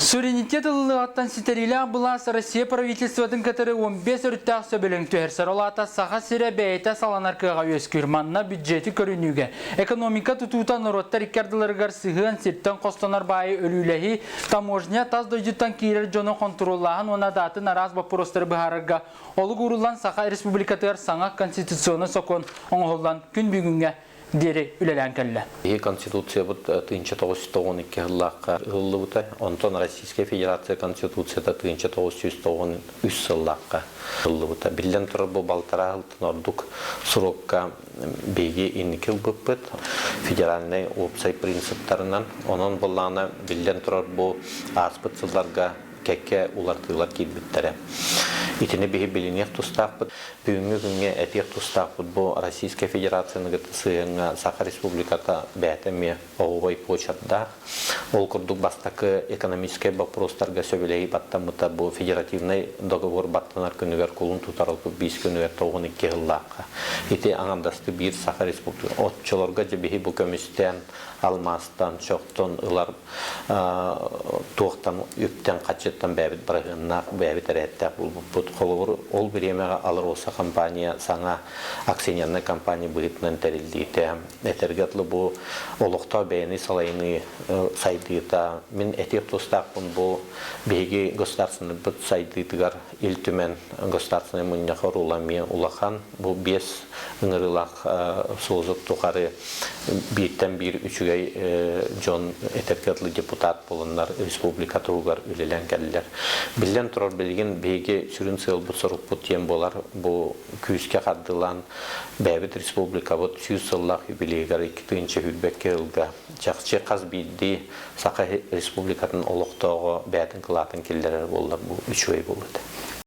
Суверенитет ыллыгаттан ситериле абылас Россия правительствотын кытыры 15 өрттәк сөбелің төхерсер олата саға сире бәйті саланаркыға өскүрманна бюджеті көрінуге. Экономика тұтуытан ұроттар иккардыларығар сығын сирттен қостанар байы өліләхи таможня таз дойдыттан кейлер жоны контроллағын оны датын араз бапыростары бұхарырға. Олы ғұрылан сақа республикатығар саңа конституционы сокон оңғолдан күн бүгінге дери үлелән кәлі. Конституция бұд 1912 жыллаққа ғылы бұд, онтон Российская Федерация Конституцияда 1993 жыллаққа ғылы бұд. Білден тұрыр бұл балтара ғылтын ордық сұрокқа бейге инекіл бұд. Федеральный опцай принциптарынан, онын бұллағына білден тұрыр бұл аспыт жылларға кәкке улартығылар келбіттері. Итіне бейі білінек тұстақ бұд. Бүгінгі күнге әтек тұстақ бұд бұл Российская Федерацияны сыйыңа Саха Республиката бәтіме оғывай початда. Ол күрдік бастақы экономический вопростарға сөбелеги баттамыта бұл федеративный договор баттанар күнігер құлын тұтарылғы 5 күнігер 92 жыллаққа. Ити аңандасты бір Саха Республика. Отчыларға жебеги бұл көмістен, алмастан, шоқтан, ұлар туақтан, үптен, қачеттан бәбіт бірғыннақ, бәбіт әрәттәк бұл қолығыр. Ол біремеға алыр оса компания, саңа акционерный компания бұғытынан тәрілдейті. Әтергетлі бұл олықтау бәйіні салайыны сайдыйта. Мен әтек тұстақпын бұл бейге государственный бұд сайдыйтығар үлтімен государственный мұнияқы руламия улахан. Бұл 5 ұңырылақ соғызық тұқары бейттен бір үшігей жон әтергетлі депутат болынлар республика тұғығар үлелен кәлілер. Білден тұрар білген бейге сүрін сығыл бұд сұрық бұд ем болар. Бұл күйіске қаддылан бәбіт республика бұд 100 сыллақ юбилейгар 2-ші хүлбәкке ұлға. Жақшы қаз бейді Сақа республикатын олықтауғы бәтін қылатын келдері болар. Бұл үшігей болады.